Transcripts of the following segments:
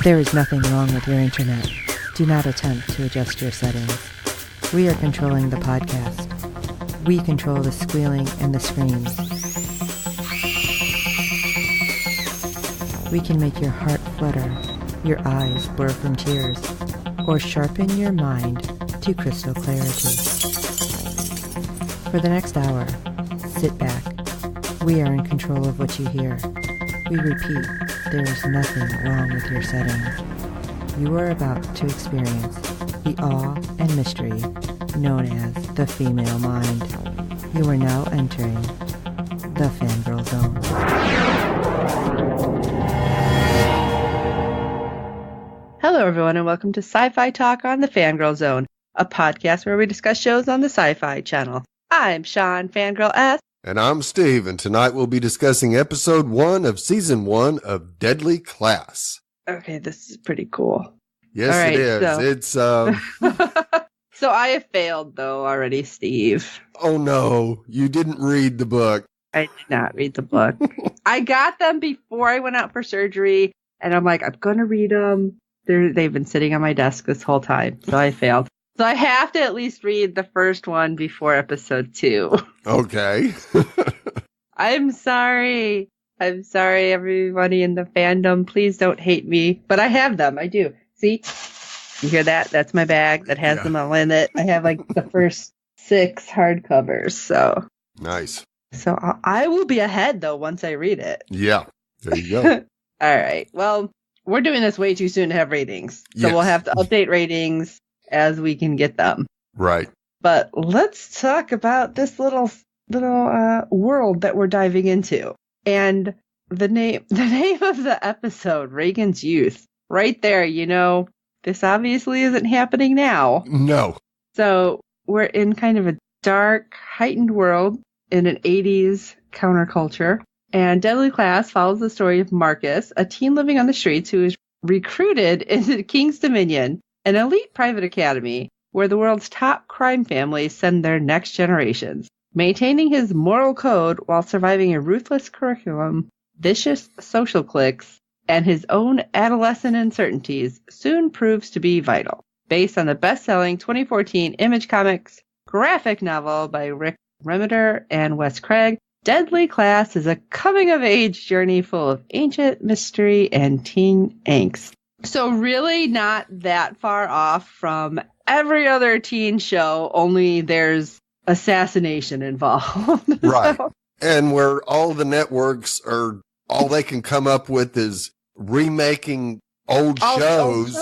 There is nothing wrong with your internet. Do not attempt to adjust your settings. We are controlling the podcast. We control the squealing and the screams. We can make your heart flutter, your eyes blur from tears, or sharpen your mind to crystal clarity. For the next hour, sit back. We are in control of what you hear. We repeat, there is nothing wrong with your settings. You are about to experience the awe and mystery known as the female mind. You are now entering the Fangirl Zone. Hello everyone and welcome to Syfy Talk on the Fangirl Zone, a podcast where we discuss shows on the Syfy channel. I'm Sean, Fangirl S. And I'm Steve, and tonight we'll be discussing episode 1 of season 1 of Deadly Class. Okay, this is pretty cool. Yes, right, it is. so. It's, So I have failed, though, already, Steve. Oh no, you didn't read the book. I did not read the book. I got them before I went out for surgery, and I'm like, I'm going to read them. They've been sitting on my desk this whole time, so I failed. So I have to at least read the first one before episode 2. Okay. I'm sorry. I'm sorry, everybody in the fandom. Please don't hate me. But I have them. I do. See? You hear that? That's my bag that has them all in it. I have like the first 6 hardcovers. So Nice. So I will be ahead, though, once I read it. Yeah. There you go. All right. Well, we're doing this way too soon to have ratings. So we'll have to update ratings as we can get them. Right. But let's talk about this little world that we're diving into. And the name of the episode, Reagan's Youth. Right there, you know, this obviously isn't happening now. No. So we're in kind of a dark, heightened world in an 80s counterculture. And Deadly Class follows the story of Marcus, a teen living on the streets who is recruited into King's Dominion, an elite private academy where the world's top crime families send their next generations. Maintaining his moral code while surviving a ruthless curriculum, vicious social cliques, and his own adolescent uncertainties soon proves to be vital. Based on the best-selling 2014 Image Comics graphic novel by Rick Remender and Wes Craig, Deadly Class is a coming-of-age journey full of ancient mystery and teen angst. So really not that far off from every other teen show, only there's assassination involved. Right. So, And where all the networks are, all they can come up with is remaking old shows.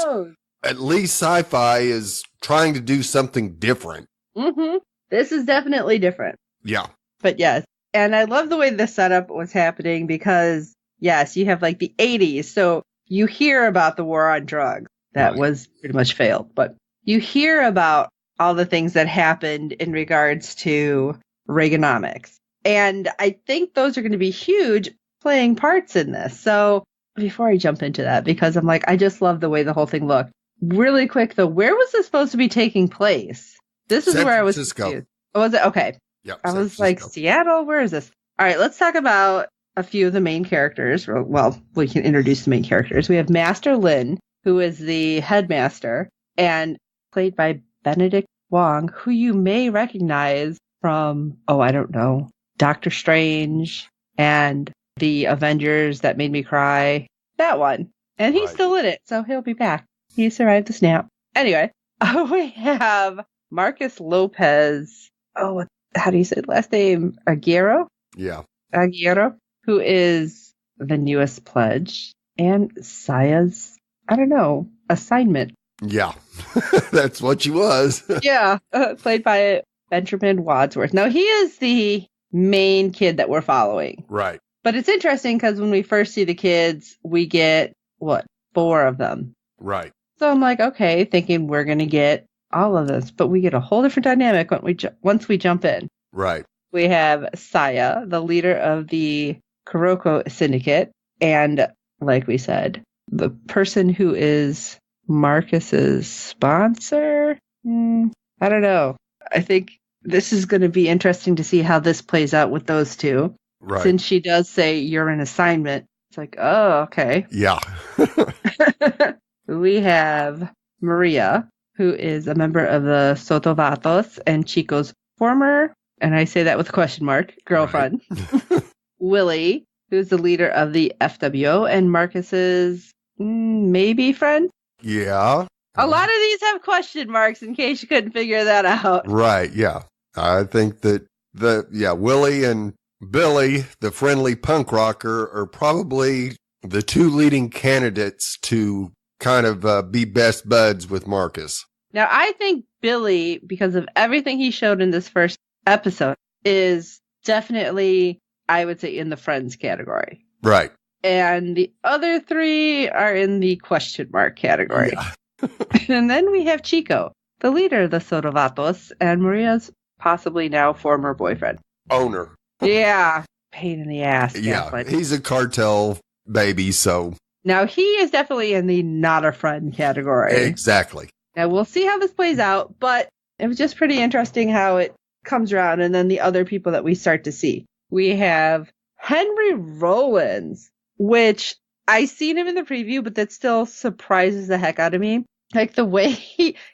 At least Syfy is trying to do something different. Mm-hmm. This is definitely different. Yeah. But yes. And I love the way the setup was happening because, yes, you have like the 80s. So you hear about the war on drugs that was pretty much failed. But you hear about all the things that happened in regards to Reaganomics. And I think those are going to be huge playing parts in this. So before I jump into that, because I'm like, I just love the way the whole thing looked. Really quick, though, where was this supposed to be taking place? This is where I was confused. Oh, was it? Okay. Yep, I was like, Seattle? Where is this? All right, let's talk about a few of the main characters. Well, we can introduce the main characters. We have Master Lin, who is the headmaster, and played by Benedict Wong, who you may recognize from, I don't know, Doctor Strange and the Avengers That Made Me Cry. That one. And he's still in it, so he'll be back. He survived the snap. Anyway, we have Marcus Lopez. How do you say the last name? Aguero? Yeah. Aguero, who is the newest pledge. And Saya's, assignment. Yeah. That's what she was. Yeah. Played by Benjamin Wadsworth. Now, he is the main kid that we're following. Right. But it's interesting because when we first see the kids, we get, 4 of them. Right. So I'm like, okay, thinking we're going to get all of this, but we get a whole different dynamic once we jump in. Right. We have Saya, the leader of the Kuroko Syndicate, and like we said, the person who is Marcus's sponsor. I don't know. I think this is going to be interesting to see how this plays out with those two. Right. Since she does say you're an assignment. It's like, oh, okay. Yeah. We have Maria, who is a member of the Sotovatos and Chico's former, and I say that with a question mark, girlfriend. Right. Willie, who's the leader of the FWO and Marcus's maybe friend. Yeah. A lot of these have question marks in case you couldn't figure that out. Right. Yeah. I think that Willie and Billy, the friendly punk rocker, are probably the two leading candidates to kind of be best buds with Marcus. Now, I think Billy, because of everything he showed in this first episode, is definitely, I would say, in the friends category. Right. And the other three are in the question mark category. Yeah. And then we have Chico, the leader of the Sotovatos, and Maria's possibly now former boyfriend. Owner. Yeah. Pain in the ass. Yeah. He's a cartel baby, so. Now, he is definitely in the not a friend category. Exactly. Now, we'll see how this plays out, but it was just pretty interesting how it comes around, and then the other people that we start to see. We have Henry Rollins, which I seen him in the preview, but that still surprises the heck out of me. Like the way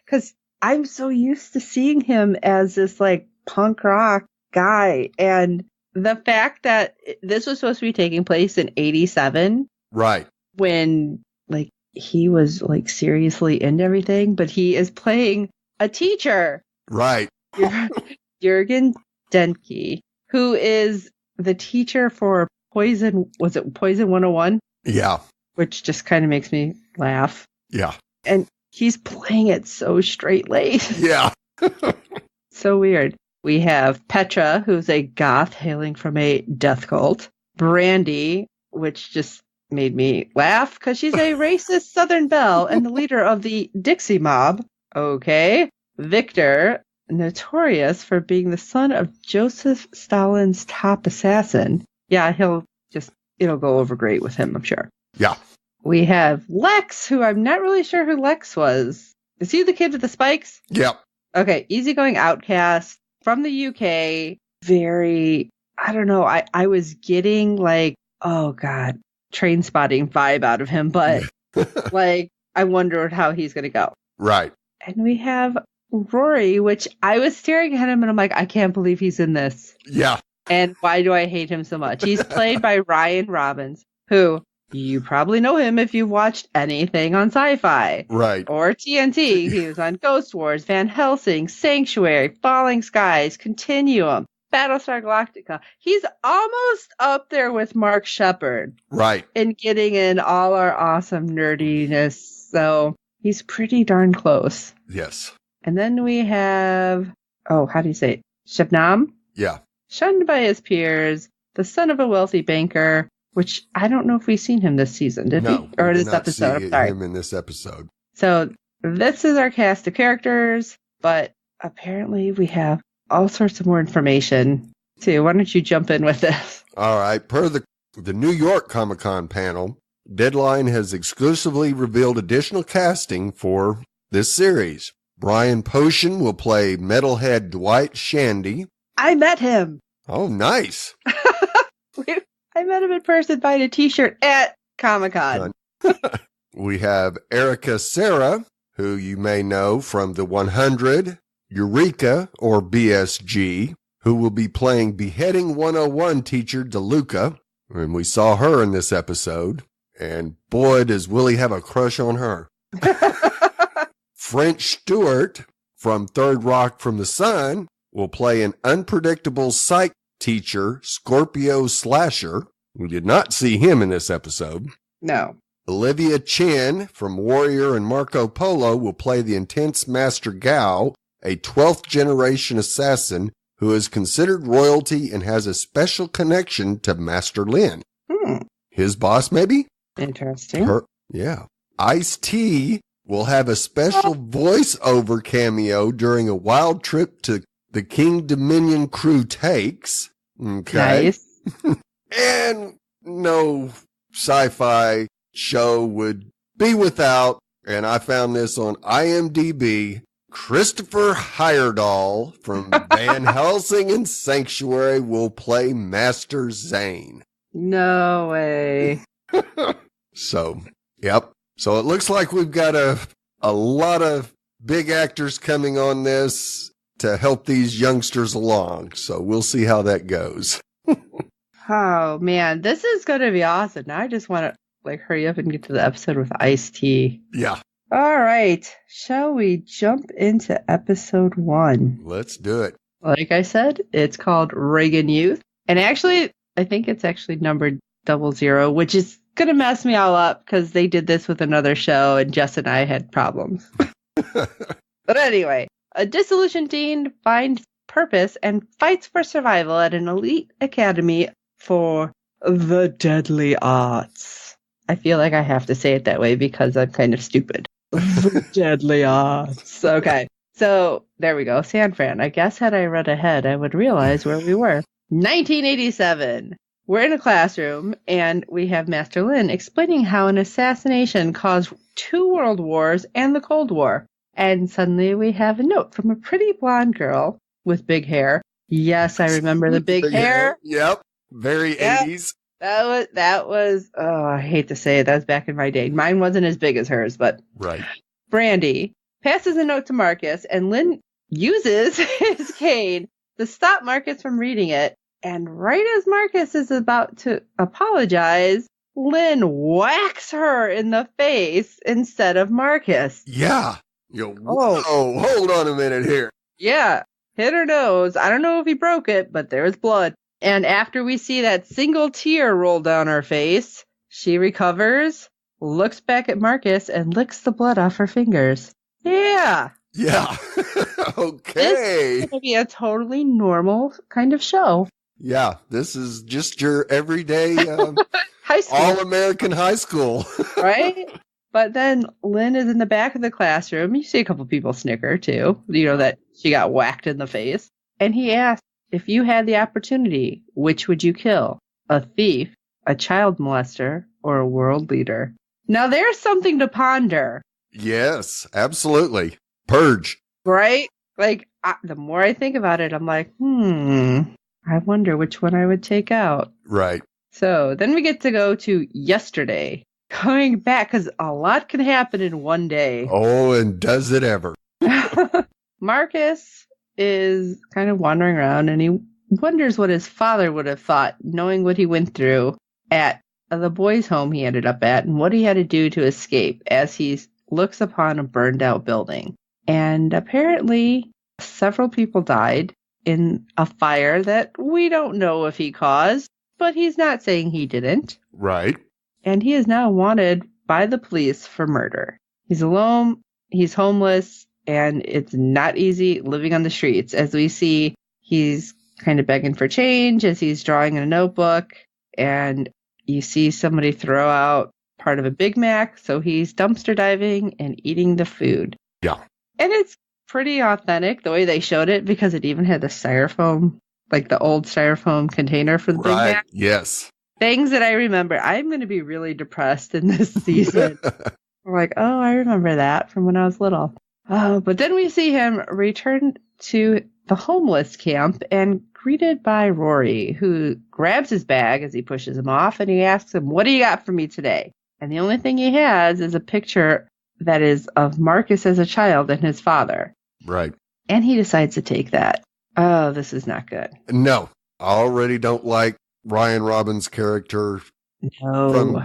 because I'm so used to seeing him as this like punk rock guy. And the fact that this was supposed to be taking place in 87. Right. When like he was like seriously into everything, but he is playing a teacher. Right. Jürgen Denke, who is the teacher for Poison 101? Yeah. Which just kind of makes me laugh. Yeah. And he's playing it so straight-laced. Yeah. So weird. We have Petra, who's a goth hailing from a death cult. Brandy, which just made me laugh because she's a racist Southern belle and the leader of the Dixie Mob. Okay. Victor, notorious for being the son of Joseph Stalin's top assassin. Yeah, it'll go over great with him, I'm sure. Yeah. We have Lex, who I'm not really sure who Lex was. Is he the kid with the spikes? Yep. Okay, easygoing outcast from the UK. Very, I don't know, I was getting like, oh God, train spotting vibe out of him, but like, I wondered how he's going to go. Right. And we have Rory, which I was staring at him and I'm like, I can't believe he's in this. Yeah. And why do I hate him so much? He's played by Ryan Robbins, who you probably know him if you've watched anything on Syfy. Right. Or TNT. He was on Ghost Wars, Van Helsing, Sanctuary, Falling Skies, Continuum, Battlestar Galactica. He's almost up there with Mark Shepard. Right. In getting in all our awesome nerdiness. So he's pretty darn close. Yes. And then we have, how do you say it? Shabnam? Yeah. Shunned by his peers, the son of a wealthy banker, which I don't know if we've seen him this season, did we? Or this episode? I'm sorry. Him in this episode. So this is our cast of characters, but apparently we have all sorts of more information too. Why don't you jump in with this? All right. Per the New York Comic-Con panel, Deadline has exclusively revealed additional casting for this series. Brian Posehn will play metalhead Dwight Shandy. I met him. Oh, nice. I met him in person buying a t-shirt at Comic-Con. We have Erica Serra, who you may know from The 100, Eureka, or BSG, who will be playing Beheading 101 teacher DeLuca. And we saw her in this episode. And boy, does Willie have a crush on her. French Stewart from Third Rock from the Sun will play an unpredictable psych teacher, Scorpio Slasher. We did not see him in this episode. No. Olivia Chen from Warrior and Marco Polo will play the intense Master Gao, a 12th generation assassin who is considered royalty and has a special connection to Master Lin. His boss, maybe? Interesting. Yeah. Ice-T will have a special voiceover cameo during a wild trip to the King Dominion crew takes. Okay. Nice. And no sci-fi show would be without, and I found this on IMDb, Christopher Heyerdahl from Van Helsing and Sanctuary will play Master Zane. No way. So, yep. So it looks like we've got a lot of big actors coming on this to help these youngsters along. So we'll see how that goes. Oh, man. This is going to be awesome. Now I just want to hurry up and get to the episode with Ice-T. Yeah. All right. Shall we jump into episode 1? Let's do it. Like I said, it's called Reagan Youth. And actually, I think it's actually numbered 00, which is going to mess me all up because they did this with another show and Jess and I had problems. But anyway, a disillusioned teen finds purpose and fights for survival at an elite academy for the deadly arts. I feel like I have to say it that way because I'm kind of stupid. The deadly arts. Okay. So there we go. San Fran. I guess had I read ahead, I would realize where we were. 1987. We're in a classroom and we have Master Lin explaining how an assassination caused 2 world wars and the Cold War. And suddenly we have a note from a pretty blonde girl with big hair. Yes, I remember the big hair. Yep. Very 80s. That was, oh, I hate to say it. That was back in my day. Mine wasn't as big as hers, but. Right. Brandy passes a note to Marcus, and Lynn uses his cane to stop Marcus from reading it. And right as Marcus is about to apologize, Lynn whacks her in the face instead of Marcus. Yeah. Whoa, hold on a minute here. Yeah, hit her nose. I don't know if he broke it, but there was blood. And after we see that single tear roll down her face, she recovers, looks back at Marcus, and licks the blood off her fingers. Yeah. Yeah. Okay. This is going to be a totally normal kind of show. Yeah, this is just your everyday high school. all-American high school. Right? But then Lynn is in the back of the classroom. You see a couple people snicker, too. You know, that she got whacked in the face. And he asks, if you had the opportunity, which would you kill? A thief, a child molester, or a world leader? Now, there's something to ponder. Yes, absolutely. Purge. Right? The more I think about it, I'm like, I wonder which one I would take out. Right. So then we get to go to yesterday. Going back, because a lot can happen in one day. Oh, and does it ever? Marcus is kind of wandering around, and he wonders what his father would have thought, knowing what he went through at the boys' home he ended up at, and what he had to do to escape as he looks upon a burned-out building. And apparently, several people died in a fire that we don't know if he caused, but he's not saying he didn't. Right. And he is now wanted by the police for murder. He's alone, he's homeless, and it's not easy living on the streets. As we see, he's kind of begging for change as he's drawing in a notebook, and you see somebody throw out part of a Big Mac, so he's dumpster diving and eating the food. Yeah. And it's pretty authentic the way they showed it, because it even had the styrofoam, like the old styrofoam container for the Big Mac. Yes. Things that I remember. I'm going to be really depressed in this season. I'm like, oh, I remember that from when I was little. Oh, but then we see him return to the homeless camp and greeted by Rory, who grabs his bag as he pushes him off, and he asks him, what do you got for me today? And the only thing he has is a picture that is of Marcus as a child and his father. Right. And he decides to take that. Oh, this is not good. No, I already don't like Ryan Robbins' character. No.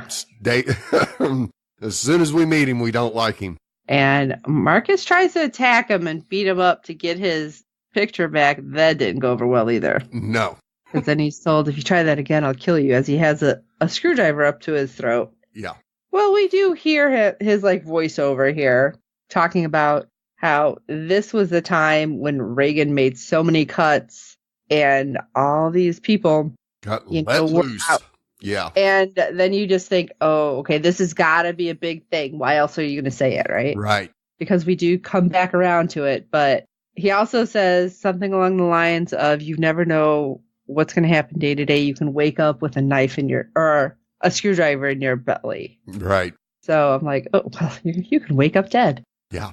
As soon as we meet him, we don't like him. And Marcus tries to attack him and beat him up to get his picture back. That didn't go over well either. No. Because then he's told, if you try that again, I'll kill you, as he has a screwdriver up to his throat. Yeah. Well, we do hear his voiceover here talking about how this was the time when Reagan made so many cuts and all these people got let loose. Out. Yeah. And then you just think, oh, okay, this has got to be a big thing. Why else are you going to say it, right? Right. Because we do come back around to it. But he also says something along the lines of, you never know what's going to happen day to day. You can wake up with a knife or a screwdriver in your belly. Right. So I'm like, oh, well, you can wake up dead. Yeah.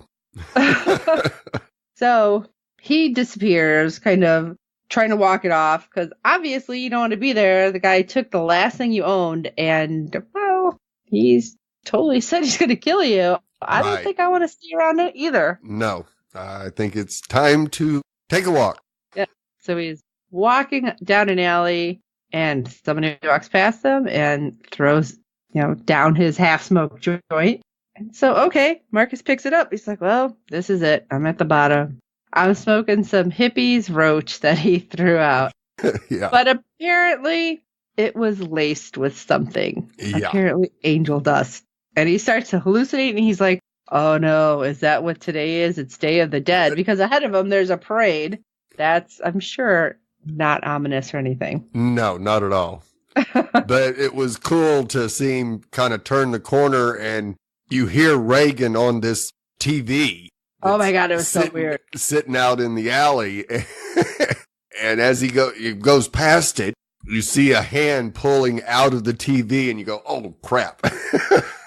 So he disappears, kind of trying to walk it off, because obviously you don't want to be there. The guy took the last thing you owned, and, well, he's totally said he's going to kill you. I don't think I want to stay around it either. No, I think it's time to take a walk. Yeah. So he's walking down an alley, and somebody walks past him and throws, down his half-smoked joint. And so, okay, Marcus picks it up. He's like, well, this is it. I'm at the bottom. I'm smoking some hippies roach that he threw out. Yeah. But apparently it was laced with something. Yeah. Apparently angel dust. And he starts to hallucinate, and he's like, oh no, is that what today is? It's Day of the Dead. Because ahead of him, there's a parade. That's, I'm sure, not ominous or anything. No, not at all. But it was cool to see him kind of turn the corner, and you hear Reagan on this TV. Oh my God, it was so weird. Sitting out in the alley. And as he goes past it, you see a hand pulling out of the TV, and you go, oh crap.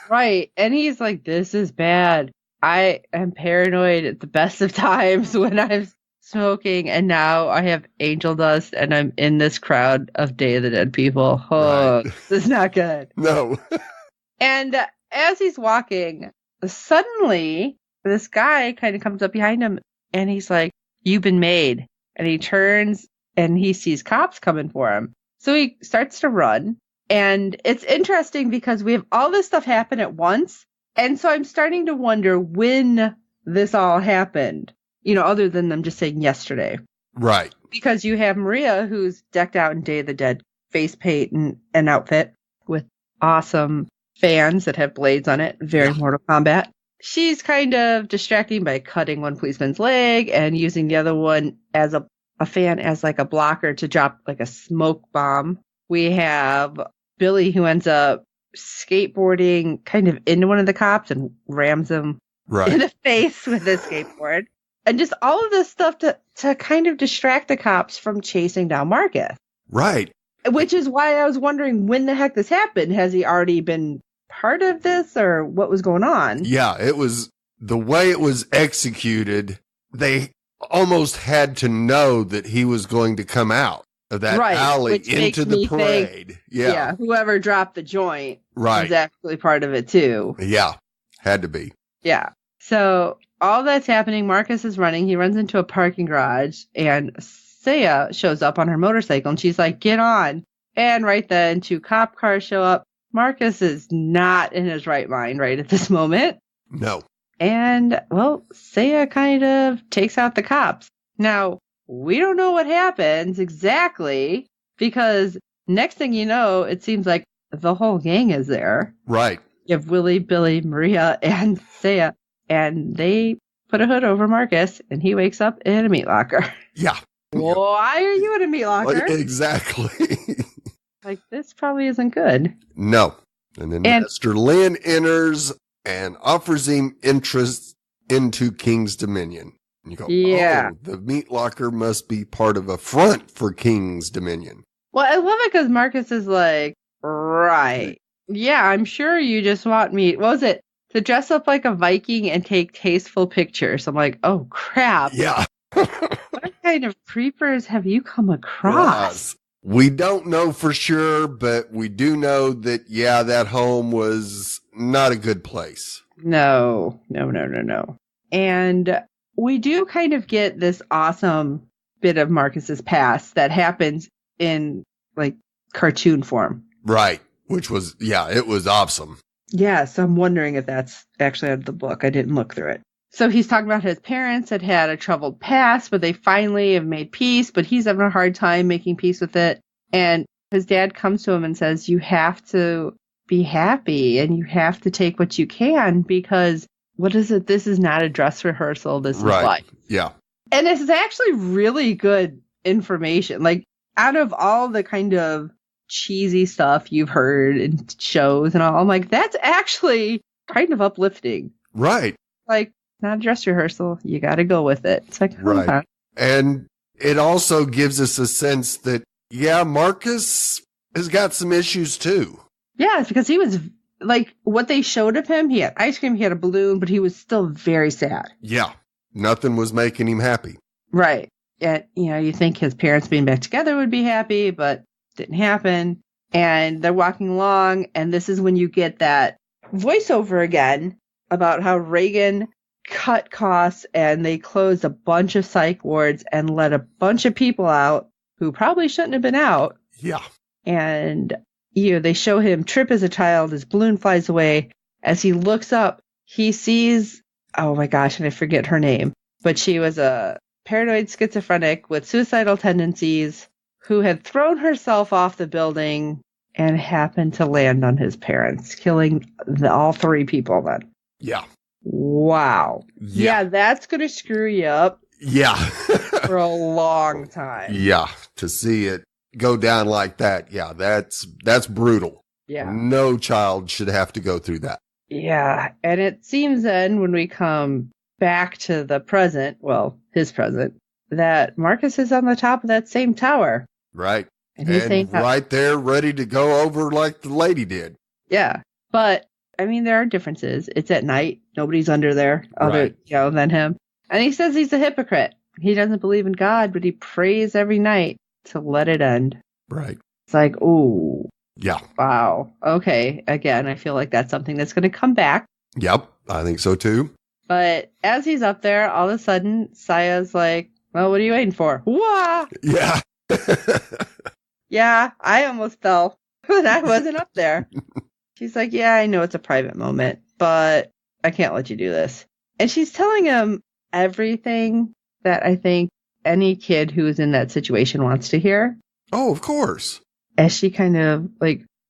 Right. And he's like, this is bad. I am paranoid at the best of times when I'm smoking, and now I have angel dust, and I'm in this crowd of Day of the Dead people. Oh, right. This is not good. No. And as he's walking, suddenly this guy kind of comes up behind him, and he's like, you've been made. And he turns, and he sees cops coming for him. So he starts to run. And it's interesting because we have all this stuff happen at once. And so I'm starting to wonder when this all happened, other than them just saying yesterday. Right. Because you have Maria, who's decked out in Day of the Dead face paint and outfit with awesome fans that have blades on it. Very Mortal Kombat. She's kind of distracting by cutting one policeman's leg and using the other one as a fan as like a blocker to drop like a smoke bomb. We have Billy, who ends up skateboarding kind of into one of the cops and rams him in the face with his skateboard. And just all of this stuff to kind of distract the cops from chasing down Marcus. Right. Which is why I was wondering when the heck this happened. Has he already been part of this, or what was going on? Yeah, it was the way it was executed. They almost had to know that he was going to come out of that alley into the parade. Yeah, whoever dropped the joint was actually part of it too. Yeah, had to be. Yeah. So all that's happening, Marcus is running. He runs into a parking garage, and Saya shows up on her motorcycle, and she's like, get on. And right then, 2 cop cars show up. Marcus is not in his right mind right at this moment. No. And, well, Saya kind of takes out the cops. Now, we don't know what happens exactly, because next thing you know, it seems like the whole gang is there. Right. You have Willie, Billy, Maria, and Saya, and they put a hood over Marcus, and he wakes up in a meat locker. Yeah. Why are you in a meat locker? Exactly. Like, this probably isn't good. No. And then Master Lin enters and offers him interest into King's Dominion. And you go, oh, the meat locker must be part of a front for King's Dominion. Well, I love it because Marcus is like, right. Yeah, I'm sure you just want me. What was it? To dress up like a Viking and take tasteful pictures. I'm like, oh, crap. Yeah. What kind of creepers have you come across? We don't know for sure, but we do know that, that home was not a good place. No. And we do kind of get this awesome bit of Marcus's past that happens in, like, cartoon form. Right. Which was, it was awesome. Yeah, so I'm wondering if that's actually out of the book. I didn't look through it. So he's talking about his parents had a troubled past, but they finally have made peace, but he's having a hard time making peace with it. And his dad comes to him and says, you have to be happy and you have to take what you can, because what is it? This is not a dress rehearsal. This is life. Yeah. And this is actually really good information. Like, out of all the kind of cheesy stuff you've heard in shows and all, I'm like, that's actually kind of uplifting. Right. Like, not a dress rehearsal. You got to go with it. It's like, right. And it also gives us a sense that, Marcus has got some issues too. Yeah, it's because he was, like, what they showed of him, he had ice cream, he had a balloon, but he was still very sad. Yeah. Nothing was making him happy. Right. And, you think his parents being back together would be happy, but didn't happen. And they're walking along, and this is when you get that voiceover again about how Reagan cut costs and they closed a bunch of psych wards and let a bunch of people out who probably shouldn't have been out. Yeah. And, they show him trip as a child, his balloon flies away. As he looks up, he sees, oh my gosh, and I forget her name, but she was a paranoid schizophrenic with suicidal tendencies who had thrown herself off the building and happened to land on his parents, killing all three people then. Yeah. Wow. Yeah, that's going to screw you up. Yeah. For a long time. Yeah. To see it go down like that. Yeah. That's brutal. Yeah. No child should have to go through that. Yeah. And it seems then when we come back to the present, well, his present, that Marcus is on the top of that same tower. Right. And he's saying right there ready to go over like the lady did. Yeah. But I mean, there are differences. It's at night. Nobody's under there than him. And he says he's a hypocrite. He doesn't believe in God, but he prays every night to let it end. Right. It's like, ooh. Yeah. Wow. Okay. Again, I feel like that's something that's going to come back. Yep. I think so too. But as he's up there, all of a sudden, Saya's like, well, what are you waiting for? Wah! Yeah. Yeah. I almost fell when I wasn't up there. She's like, yeah, I know it's a private moment, but I can't let you do this. And she's telling him everything that I think any kid who is in that situation wants to hear. Oh, of course. As she kind of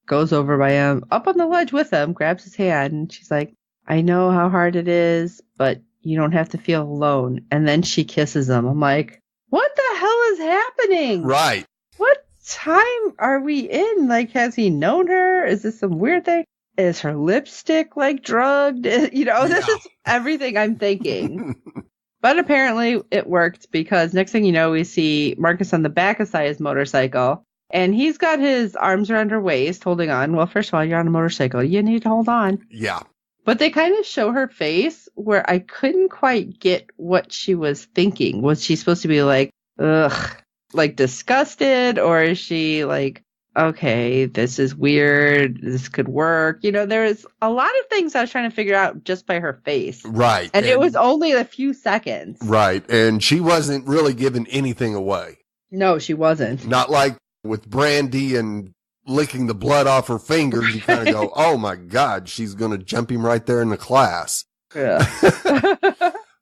goes over by him, up on the ledge with him, grabs his hand, and she's like, I know how hard it is, but you don't have to feel alone. And then she kisses him. I'm like, what the hell is happening? Right. What time are we in? Has he known her? Is this some weird thing? Is her lipstick drugged? This is everything I'm thinking. But apparently it worked because next thing you know, we see Marcus on the back of Saya's motorcycle and he's got his arms around her waist holding on. Well, first of all, you're on a motorcycle. You need to hold on. Yeah. But they kind of show her face where I couldn't quite get what she was thinking. Was she supposed to be ugh, disgusted, or is she okay, this is weird, this could work? There's a lot of things I was trying to figure out just by her face. Right. And it was only a few seconds. Right. And she wasn't really giving anything away. No, she wasn't. Not like with Brandy and licking the blood off her fingers. You kind of go, oh my God, she's going to jump him right there in the class. Yeah.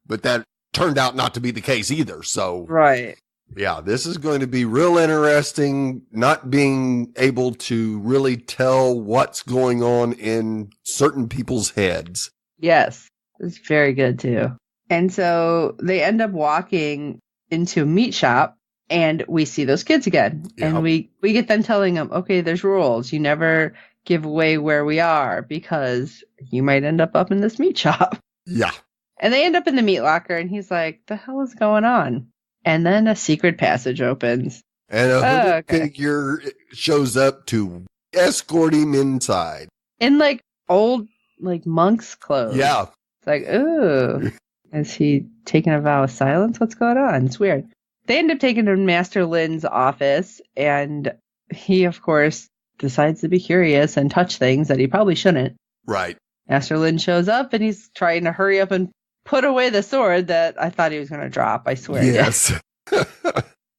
But that turned out not to be the case either. So. Right. Yeah, this is going to be real interesting, not being able to really tell what's going on in certain people's heads. Yes, it's very good too. And so they end up walking into a meat shop and we see those kids again. Yep. And we get them telling them, okay, there's rules. You never give away where we are because you might end up in this meat shop. Yeah. And they end up in the meat locker and he's like, the hell is going on? And then a secret passage opens. And a figure shows up to escort him inside. In old monk's clothes. Yeah. It's ooh. Is he taking a vow of silence? What's going on? It's weird. They end up taking him to Master Lin's office, and he, of course, decides to be curious and touch things that he probably shouldn't. Right. Master Lin shows up, and he's trying to hurry up and put away the sword that I thought he was going to drop, I swear. Yes. And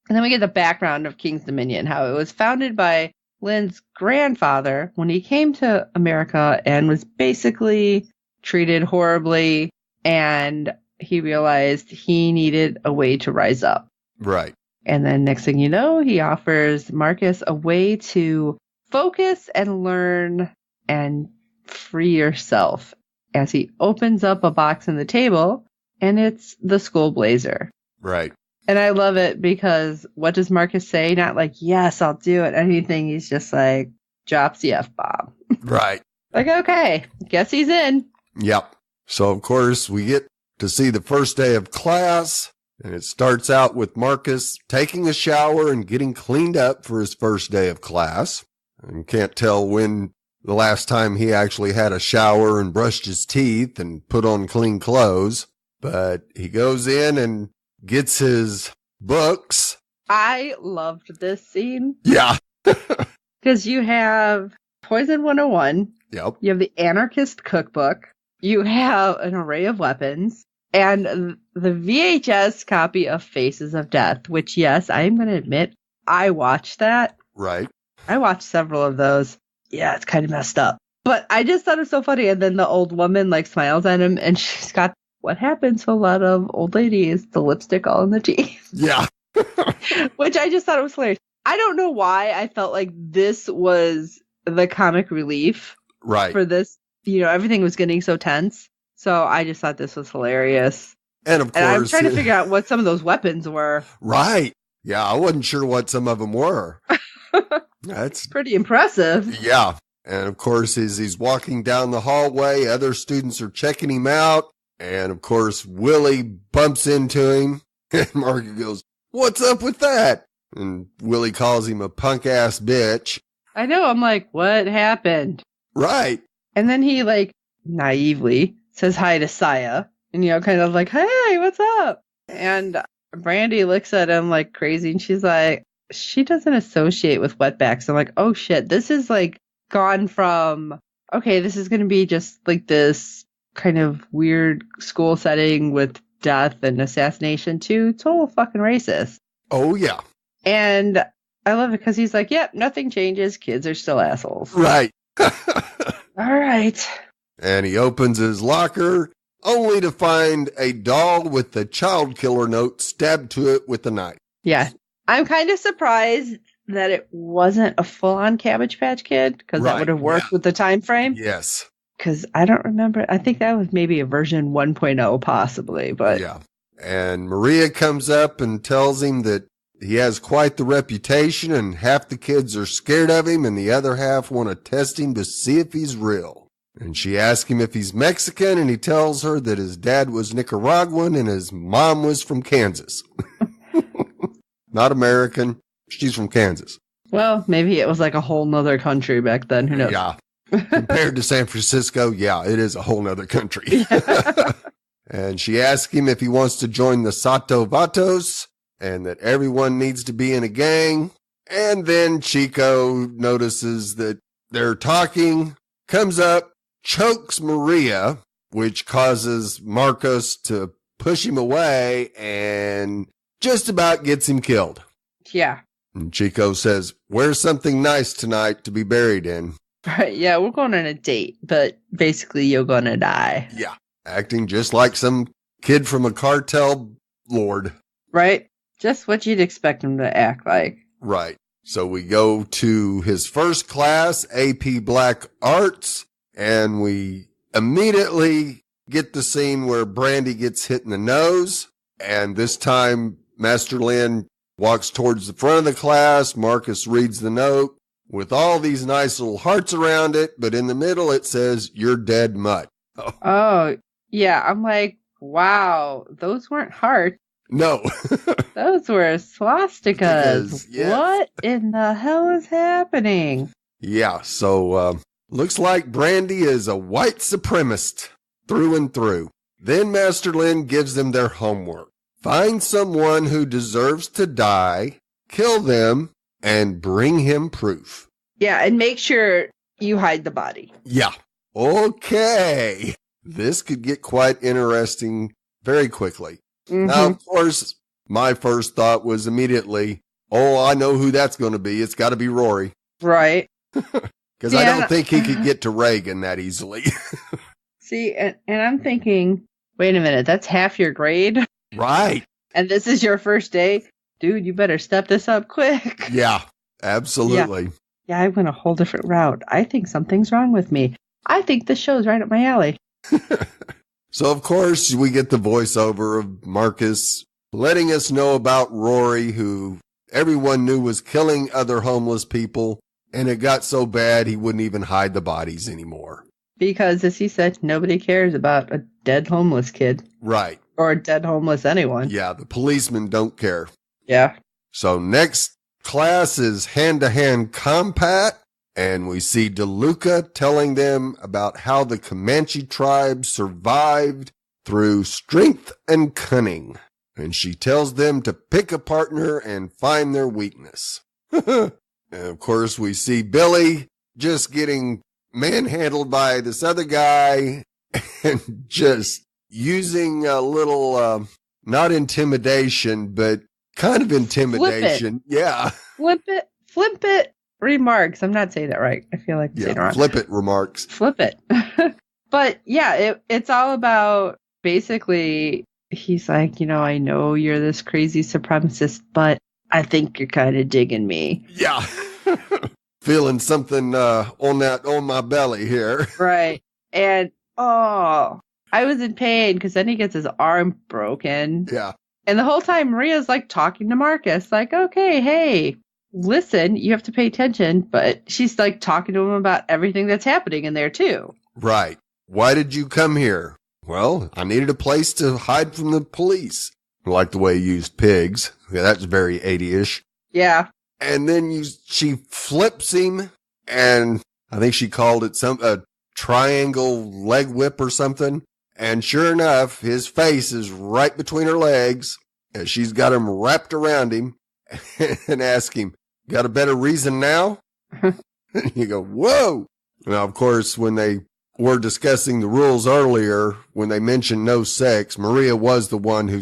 then we get the background of King's Dominion, how it was founded by Lin's grandfather when he came to America and was basically treated horribly, and he realized he needed a way to rise up. Right. And then next thing you know, he offers Marcus a way to focus and learn and free yourself as he opens up a box on the table, and it's the school blazer. Right. And I love it because what does Marcus say? Not yes, I'll do it, anything. He's just drops the F-bomb. Right. Okay, guess he's in. Yep. So, of course, we get to see the first day of class, and it starts out with Marcus taking a shower and getting cleaned up for his first day of class. And can't tell when the last time he actually had a shower and brushed his teeth and put on clean clothes. But he goes in and gets his books. I loved this scene. Yeah. Because you have Poison 101. Yep. You have the Anarchist Cookbook. You have an array of weapons. And the VHS copy of Faces of Death, which, yes, I am going to admit, I watched that. Right. I watched several of those. Yeah, it's kind of messed up. But I just thought it was so funny. And then the old woman like smiles at him and she's got what happens to a lot of old ladies, the lipstick all in the teeth. Yeah. Which I just thought it was hilarious. I don't know why I felt like this was the comic relief for this. You know, everything was getting so tense. So I just thought this was hilarious. And of course, I'm trying to figure out what some of those weapons were. Right. Yeah, I wasn't sure what some of them were. That's pretty impressive. Yeah. And of course, as he's walking down the hallway, other students are checking him out. And of course, Willie bumps into him. And Marky goes, "What's up with that?" And Willie calls him a punk ass bitch. I know. I'm like, what happened? Right. And then he like naively says hi to Saya. And, you know, kind of like, "Hey, what's up?" And Brandy looks at him like crazy. And she's like, she doesn't associate with wetbacks. I'm like, oh shit, this is like gone from, okay, this is going to be just like this kind of weird school setting with death and assassination to total fucking racist. Oh, yeah. And I love it because he's like, yep, nothing changes. Kids are still assholes. Right. All right. And he opens his locker only to find a doll with the child killer note stabbed to it with a knife. Yeah. I'm kind of surprised that it wasn't a full-on Cabbage Patch Kid because that would have worked with the time frame. Yes. Because I don't remember. I think that was maybe a version 1.0 possibly, but yeah. And Maria comes up and tells him that he has quite the reputation and half the kids are scared of him and the other half want to test him to see if he's real. And she asks him if he's Mexican and he tells her that his dad was Nicaraguan and his mom was from Kansas. Not American. She's from Kansas. Well, maybe it was like a whole nother country back then. Who knows? Yeah. Compared to San Francisco, yeah, it is a whole nother country. And she asks him if he wants to join the Sato Vatos and that everyone needs to be in a gang. And then Chico notices that they're talking, comes up, chokes Maria, which causes Marcos to push him away and just about gets him killed. Yeah. And Chico says, "Where's something nice tonight to be buried in?" Right. Yeah, we're going on a date, but basically you're going to die. Yeah. Acting just like some kid from a cartel lord. Right. Just what you'd expect him to act like. Right. So we go to his first class, AP Black Arts, and we immediately get the scene where Brandy gets hit in the nose. And this time, Master Lin walks towards the front of the class. Marcus reads the note with all these nice little hearts around it. But in the middle, it says, "You're dead, mutt." Oh, yeah. I'm like, wow, those weren't hearts. No. Those were swastikas. Yes. What in the hell is happening? Yeah, so looks like Brandy is a white supremacist through and through. Then Master Lin gives them their homework. Find someone who deserves to die, kill them, and bring him proof. Yeah, and make sure you hide the body. Yeah. Okay. This could get quite interesting very quickly. Mm-hmm. Now, of course, my first thought was immediately, oh, I know who that's going to be. It's got to be Rory. Right. Because I don't think he could get to Reagan that easily. See, and I'm thinking, wait a minute, that's half your grade? Right. And this is your first day? Dude, you better step this up quick. Yeah, absolutely. Yeah, I went a whole different route. I think something's wrong with me. I think this show's right up my alley. So, of course, we get the voiceover of Marcus letting us know about Rory, who everyone knew was killing other homeless people. And it got so bad he wouldn't even hide the bodies anymore. Because, as he said, nobody cares about a dead homeless kid. Right. Or a dead homeless anyone. Yeah, the policemen don't care. Yeah. So next class is hand-to-hand combat. And we see DeLuca telling them about how the Comanche tribe survived through strength and cunning. And she tells them to pick a partner and find their weakness. And of course, we see Billy just getting manhandled by this other guy and just using a little, not intimidation, but kind of intimidation. Yeah. Flip it remarks. I'm not saying that right. I feel like I'm saying it wrong. Flip it remarks. Flip it. But yeah, it's all about basically, he's like, I know you're this crazy supremacist, but I think you're kind of digging me. Yeah. Feeling something on my belly here. Right. And I was in pain because then he gets his arm broken. Yeah. And the whole time Maria's like talking to Marcus, like, okay, hey, listen, you have to pay attention. But she's like talking to him about everything that's happening in there too. Right. Why did you come here? Well, I needed a place to hide from the police. I like the way he used pigs. Yeah, that's very 80-ish. Yeah. And then she flips him, and I think she called it a triangle leg whip or something. And sure enough, his face is right between her legs, and she's got him wrapped around him and ask him, got a better reason now? And you go, whoa. Now, of course, when they were discussing the rules earlier, when they mentioned no sex, Maria was the one who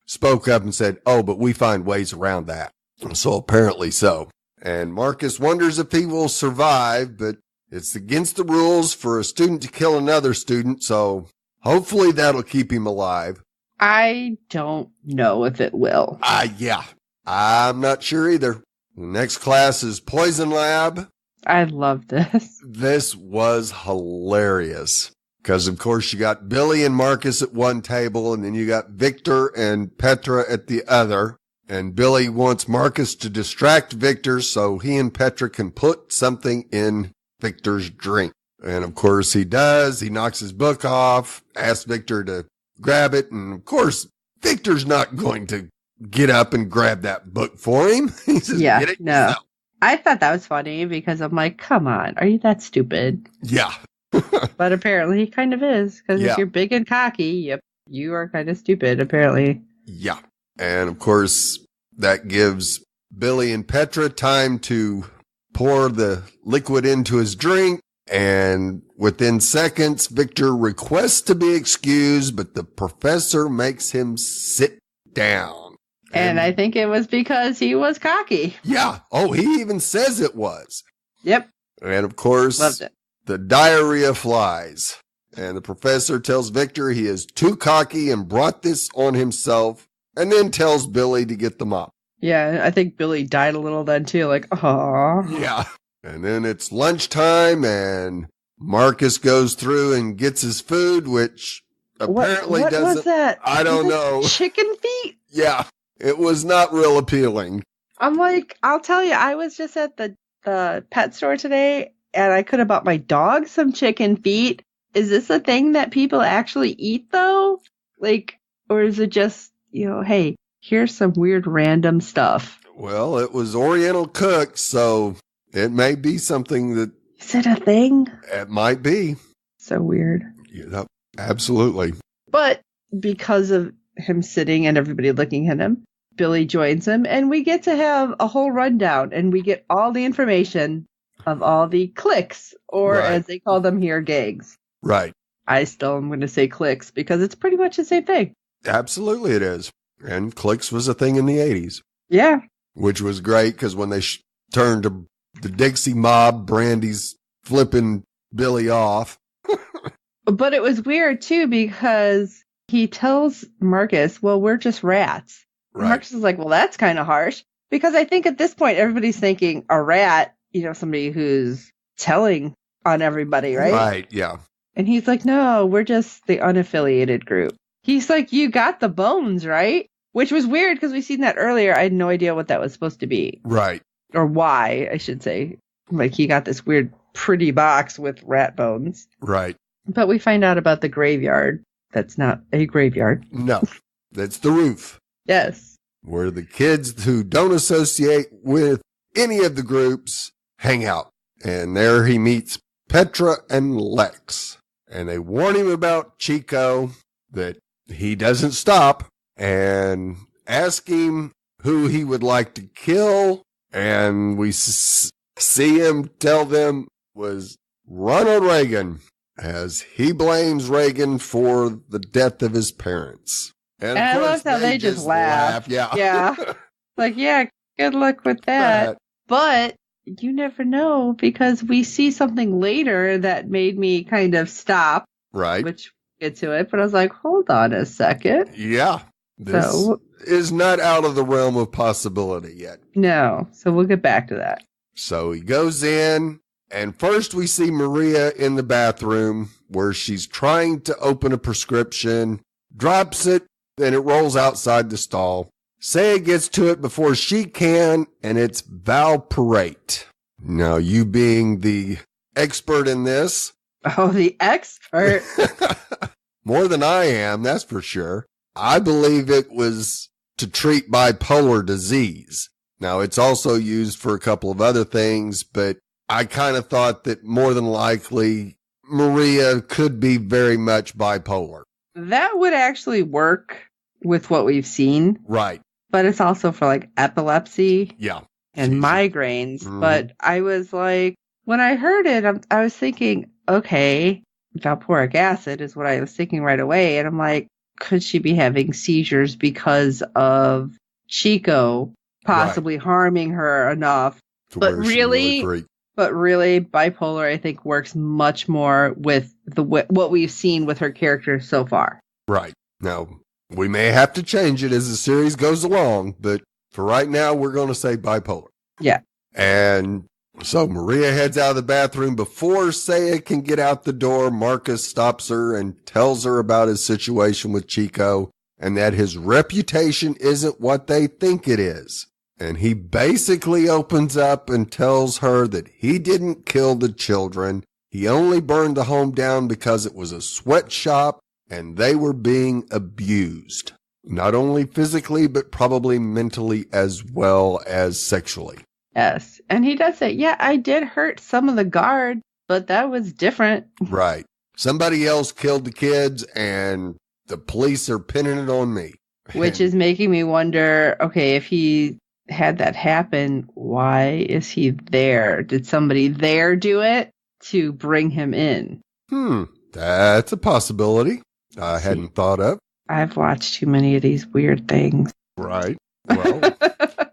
spoke up and said, oh, but we find ways around that. So apparently so. And Marcus wonders if he will survive, but it's against the rules for a student to kill another student, so hopefully that'll keep him alive. I don't know if it will. Yeah. I'm not sure either. The next class is Poison Lab. I love this. This was hilarious. Because, of course, you got Billy and Marcus at one table, and then you got Victor and Petra at the other. And Billy wants Marcus to distract Victor so he and Petra can put something in Victor's drink. And, of course, he does. He knocks his book off, asks Victor to grab it. And, of course, Victor's not going to get up and grab that book for him. He says, get it yourself. I thought that was funny because I'm like, come on, are you that stupid? Yeah. But apparently he kind of is, because if you're big and cocky, you are kind of stupid, apparently. Yeah. And of course, that gives Billy and Petra time to pour the liquid into his drink. And within seconds, Victor requests to be excused, but the professor makes him sit down. And I think it was because he was cocky. Yeah. Oh, he even says it was. Yep. And of course, loved it. The diarrhea flies. And the professor tells Victor he is too cocky and brought this on himself, and then tells Billy to get the mop. Yeah, I think Billy died a little then too, like, aww. Yeah. And then it's lunchtime, and Marcus goes through and gets his food, which apparently what doesn't. Was that? I don't know. Chicken feet? Yeah. It was not real appealing. I'm like, I'll tell you, I was just at the pet store today, and I could have bought my dog some chicken feet. Is this a thing that people actually eat, though? Like, or is it just, hey, here's some weird random stuff? Well, it was Oriental cooked, so it may be something that... Is it a thing? It might be. So weird. Yeah, absolutely. But because of him sitting and everybody looking at him, Billy joins him, and we get to have a whole rundown, and we get all the information of all the cliques, or as they call them here, gangs. Right. I still am going to say cliques because it's pretty much the same thing. Absolutely it is. And cliques was a thing in the 80s. Yeah. Which was great because when they turned to the Dixie Mob, Brandy's flipping Billy off. But it was weird, too, because he tells Marcus, well, we're just rats. Right. Marcus is like, well, that's kind of harsh. Because I think at this point, everybody's thinking a rat, somebody who's telling on everybody, right? Right, yeah. And he's like, no, we're just the unaffiliated group. He's like, you got the bones, right? Which was weird because we seen that earlier. I had no idea what that was supposed to be. Right. Or why, I should say. Like, he got this weird pretty box with rat bones. Right. But we find out about the graveyard. That's not a graveyard. No, that's the roof. Yes. Where the kids who don't associate with any of the groups hang out. And there he meets Petra and Lex. And they warn him about Chico, that he doesn't stop, and ask him who he would like to kill. And we see him tell them was Ronald Reagan, as he blames Reagan for the death of his parents. And I love how they just laugh. Yeah. Yeah. Like, yeah, good luck with that. But you never know, because we see something later that made me kind of stop. Right. Which we'll get to it. But I was like, hold on a second. Yeah. This is not out of the realm of possibility yet. No. So we'll get back to that. So he goes in, and first we see Maria in the bathroom where she's trying to open a prescription, drops it, and it rolls outside the stall. Saya gets to it before she can, and it's valproate. Now, you being the expert in this. Oh, the expert. More than I am, that's for sure. I believe it was to treat bipolar disease. Now, it's also used for a couple of other things, but I kind of thought that more than likely Maria could be very much bipolar. That would actually work with what we've seen. Right. But it's also for like epilepsy. Yeah. And migraines. Mm-hmm. But I was like, when I heard it, I was thinking, okay, valproic acid is what I was thinking right away. And I'm like, could she be having seizures because of Chico possibly harming her enough? But really, bipolar, I think, works much more with what we've seen with her character so far. Right. Now, we may have to change it as the series goes along, but for right now, we're going to say bipolar. Yeah. And so Maria heads out of the bathroom. Before Saya can get out the door, Marcus stops her and tells her about his situation with Chico and that his reputation isn't what they think it is. And he basically opens up and tells her that he didn't kill the children. He only burned the home down because it was a sweatshop and they were being abused. Not only physically, but probably mentally as well as sexually. Yes. And he does say, yeah, I did hurt some of the guard, but that was different. Right. Somebody else killed the kids and the police are pinning it on me. Which is making me wonder, okay, if he had that happen, why is he there? Did somebody there do it to bring him in? That's a possibility I hadn't thought of. I've watched too many of these weird things. Right. Well,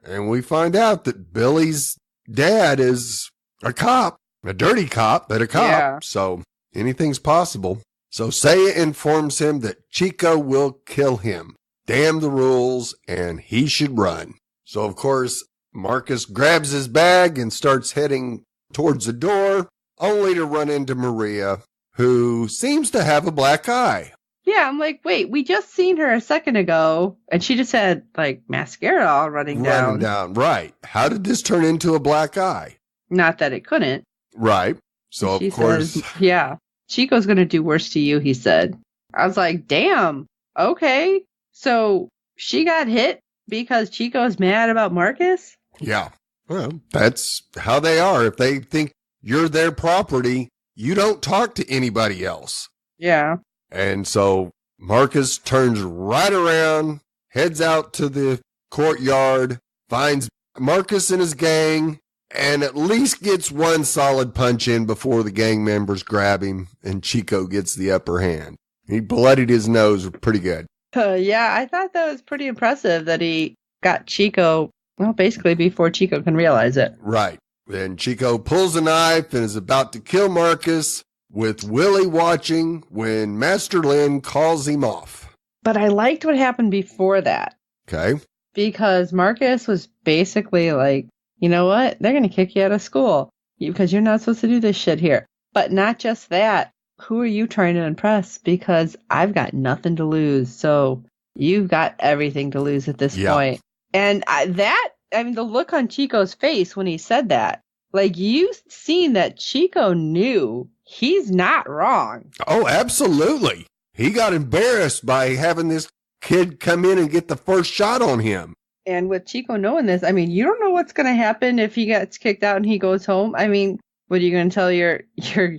and we find out that Billy's dad is a cop, a dirty cop, but a cop. Yeah. So anything's possible. So Saya informs him that Chico will kill him. Damn the rules, and he should run. So, of course, Marcus grabs his bag and starts heading towards the door, only to run into Maria, who seems to have a black eye. Yeah, I'm like, wait, we just seen her a second ago, and she just had, like, mascara all running down. Right. How did this turn into a black eye? Not that it couldn't. Right. So, of course. Says, yeah, Chico's going to do worse to you, he said. I was like, damn, okay. So she got hit because Chico's mad about Marcus? Yeah. Well, that's how they are. If they think you're their property, you don't talk to anybody else. Yeah. And so Marcus turns right around, heads out to the courtyard, finds Marcus and his gang, and at least gets one solid punch in before the gang members grab him, and Chico gets the upper hand. He bloodied his nose pretty good. Yeah, I thought that was pretty impressive that he got Chico, well, basically before Chico can realize it. Right. Then Chico pulls a knife and is about to kill Marcus, with Willie watching when Master Lin calls him off. But I liked what happened before that. Okay. Because Marcus was basically like, you know what? They're going to kick you out of school because you're not supposed to do this shit here. But not just that. Who are you trying to impress? Because I've got nothing to lose. So you've got everything to lose at this point. And the look on Chico's face when he said that, like, you've seen that Chico knew he's not wrong. Oh, absolutely. He got embarrassed by having this kid come in and get the first shot on him. And with Chico knowing this, I mean, you don't know what's going to happen if he gets kicked out and he goes home. I mean, what are you going to tell your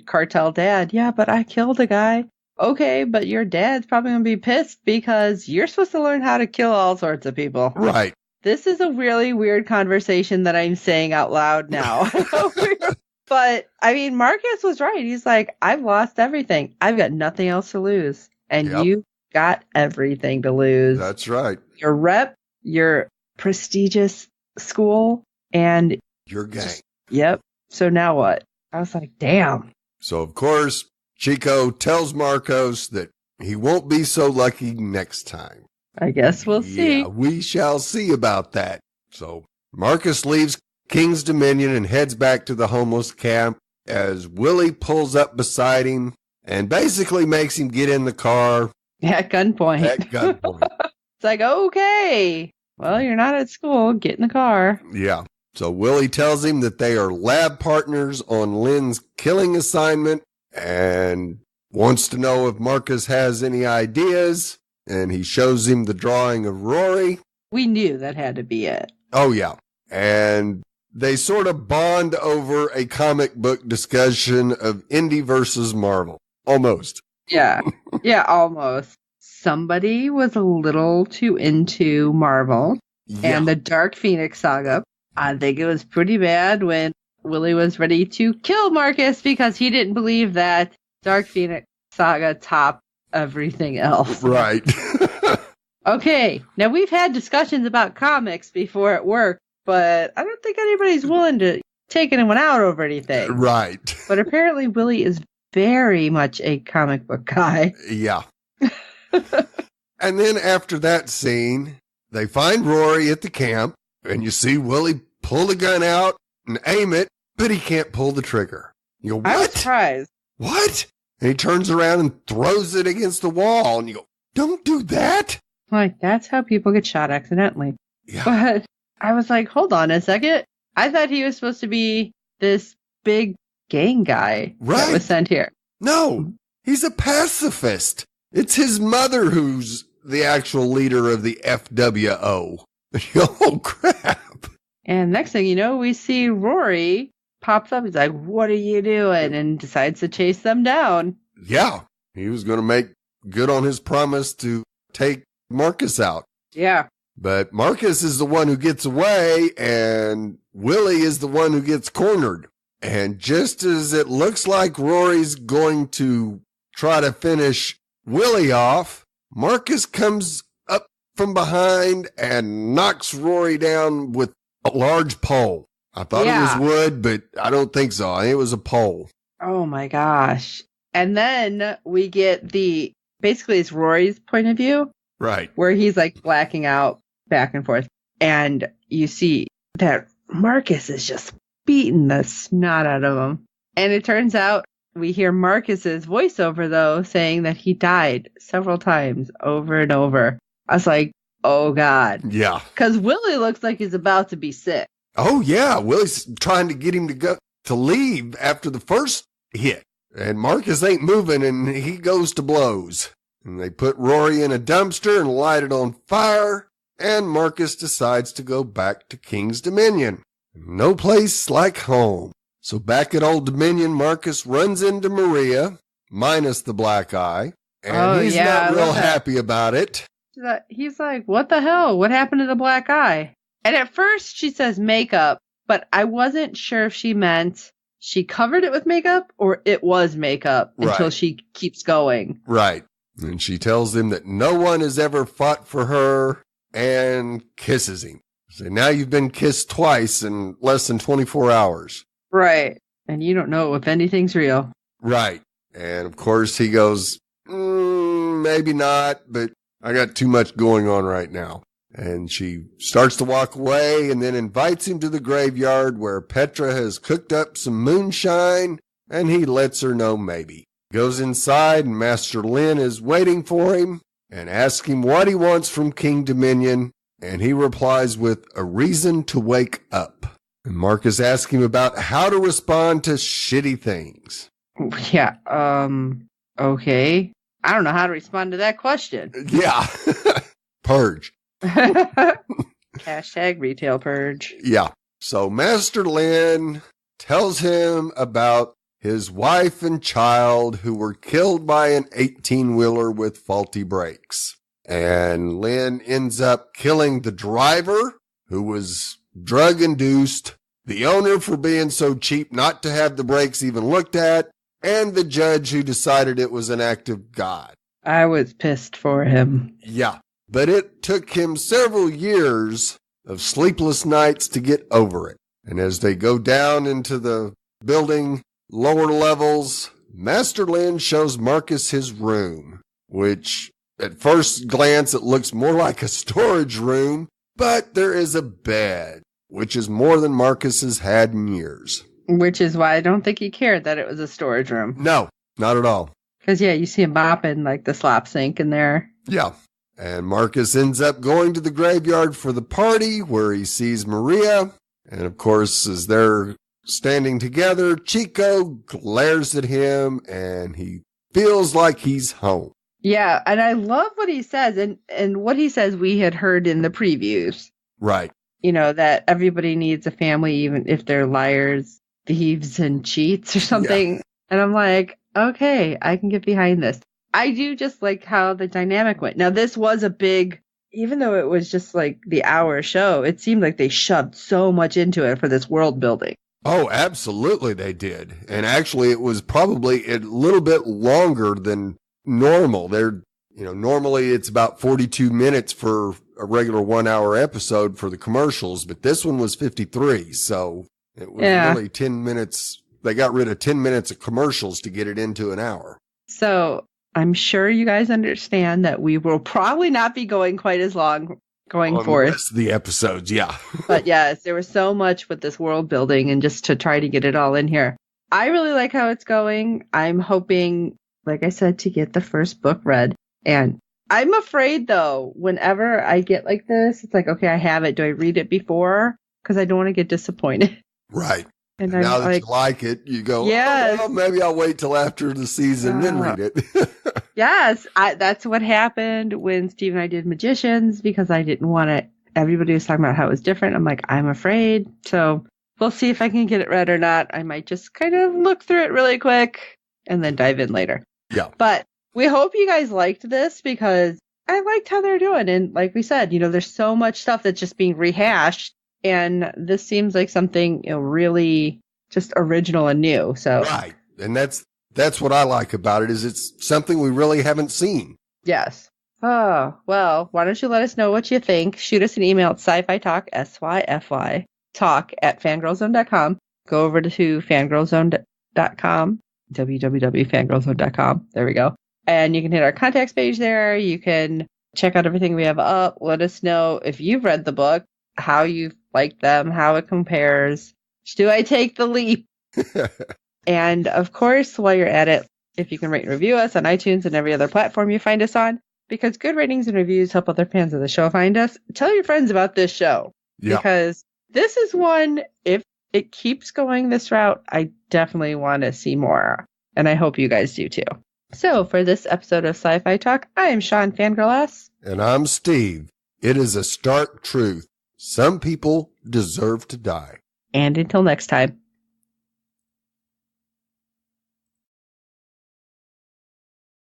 cartel dad? Yeah, but I killed a guy. Okay, but your dad's probably going to be pissed because you're supposed to learn how to kill all sorts of people. Right. this is a really weird conversation that I'm saying out loud now. But, I mean, Marcus was right. He's like, I've lost everything. I've got nothing else to lose. And you got everything to lose. That's right. Your rep, your prestigious school, and your gang. Yep. So now what? I was like, damn. So, of course, Chico tells Marcos that he won't be so lucky next time. I guess we'll see. Yeah, we shall see about that. So Marcus leaves King's Dominion and heads back to the homeless camp as Willie pulls up beside him and basically makes him get in the car. At gunpoint. It's like, okay, well, you're not at school. Get in the car. Yeah. So Willie tells him that they are lab partners on Lynn's killing assignment and wants to know if Marcus has any ideas. And he shows him the drawing of Rory. We knew that had to be it. Oh, yeah. And they sort of bond over a comic book discussion of Indy versus Marvel. Almost. Yeah. Yeah, almost. Somebody was a little too into Marvel and the Dark Phoenix saga. I think it was pretty bad when Willie was ready to kill Marcus because he didn't believe that Dark Phoenix saga topped everything else. Right. Okay, now we've had discussions about comics before at work, but I don't think anybody's willing to take anyone out over anything. Right. But apparently Willie is very much a comic book guy. Yeah. And then after that scene, they find Rory at the camp, and you see Willie pull the gun out and aim it, but he can't pull the trigger. You go, what? I was surprised. What? And he turns around and throws it against the wall, and you go, don't do that. Like, that's how people get shot accidentally. Yeah. But I was like, hold on a second. I thought he was supposed to be this big gang guy that was sent here. No, he's a pacifist. It's his mother who's the actual leader of the FWO. Oh, crap. And next thing you know, we see Rory pops up. He's like, what are you doing? And decides to chase them down. Yeah. He was going to make good on his promise to take Marcus out. Yeah. But Marcus is the one who gets away, and Willie is the one who gets cornered. And just as it looks like Rory's going to try to finish Willie off, Marcus comes up from behind and knocks Rory down with a large pole. I thought it was wood, but I don't think so. I think it was a pole. Oh my gosh. And then we get basically it's Rory's point of view. Right. Where he's like blacking out back and forth. And you see that Marcus is just beating the snot out of him. And it turns out we hear Marcus's voiceover, though, saying that he died several times over and over. I was like, oh, God. Yeah. Because Willie looks like he's about to be sick. Oh, yeah. Willie's trying to get him to leave after the first hit. And Marcus ain't moving, and he goes to blows. And they put Rory in a dumpster and light it on fire. And Marcus decides to go back to King's Dominion. No place like home. So back at Old Dominion, Marcus runs into Maria, minus the black eye. And he's not real happy about it. He's like, what the hell? What happened to the black eye? And at first she says makeup, but I wasn't sure if she meant she covered it with makeup or it was makeup until she keeps going. Right. And she tells him that no one has ever fought for her and kisses him. So now you've been kissed twice in less than 24 hours. Right. And you don't know if anything's real. Right. And of course he goes, maybe not, but I got too much going on right now. And she starts to walk away and then invites him to the graveyard where Petra has cooked up some moonshine, and he lets her know maybe. Goes inside and Master Lin is waiting for him and asks him what he wants from King Dominion, and he replies with a reason to wake up. And Marcus asks him about how to respond to shitty things. Yeah, okay. I don't know how to respond to that question. Yeah. Purge. Hashtag retail purge. Yeah. So Master Lin tells him about his wife and child who were killed by an 18-wheeler with faulty brakes. And Lin ends up killing the driver who was drug-induced, the owner for being so cheap not to have the brakes even looked at, and the judge who decided it was an act of God. I was pissed for him. Yeah, but it took him several years of sleepless nights to get over it. And as they go down into the building, lower levels, Master Lin shows Marcus his room, which at first glance it looks more like a storage room, but there is a bed, which is more than Marcus has had in years. Which is why I don't think he cared that it was a storage room. No, not at all. Because, yeah, you see him mopping like the slop sink in there. Yeah. And Marcus ends up going to the graveyard for the party where he sees Maria. And, of course, as they're standing together, Chico glares at him and he feels like he's home. Yeah, and I love what he says. And what he says we had heard in the previews. Right. You know, that everybody needs a family, even if they're liars, thieves, and cheats or something. Yeah. And I'm like, okay, I can get behind this. I do just like how the dynamic went. Now, this was a big, even though it was just like the hour show, it seemed like they shoved so much into it for this world building. Oh, absolutely they did. And actually, it was probably a little bit longer than normal. Normally it's about 42 minutes for a regular 1 hour episode for the commercials, but this one was 53. So it was really 10 minutes. They got rid of 10 minutes of commercials to get it into an hour. So I'm sure you guys understand that we will probably not be going quite as long going forward. The rest of the episodes, yeah. But yes, there was so much with this world building and just to try to get it all in here. I really like how it's going. I'm hoping, like I said, to get the first book read. And I'm afraid, though, whenever I get like this, it's like, okay, I have it. Do I read it before? Because I don't want to get disappointed. Right. And now that you like it, you go, yes. Oh, well, maybe I'll wait till after the season, then read it. Yes, that's what happened when Steve and I did Magicians, because I didn't want to, everybody was talking about how it was different. I'm like, I'm afraid. So we'll see if I can get it read or not. I might just kind of look through it really quick and then dive in later. Yeah. But we hope you guys liked this because I liked how they're doing. And like we said, there's so much stuff that's just being rehashed. And this seems like something really just original and new. So right. And that's what I like about it is it's something we really haven't seen. Yes. Oh, well, why don't you let us know what you think? Shoot us an email at syfytalk, SYFY, talk@fangirlzone.com. Go over to fangirlzone.com, www.fangirlzone.com. There we go. And you can hit our contacts page there. You can check out everything we have up. Let us know if you've read the book, how you like them, how it compares. Do I take the leap? And of course, while you're at it, if you can rate and review us on iTunes and every other platform you find us on, because good ratings and reviews help other fans of the show find us. Tell your friends about this show. Yeah. Because this is one, if it keeps going this route, I definitely want to see more. And I hope you guys do too. So for this episode of Syfy Talk, I am Sean Fangirl S. And I'm Steve. It is a stark truth. Some people deserve to die. And until next time.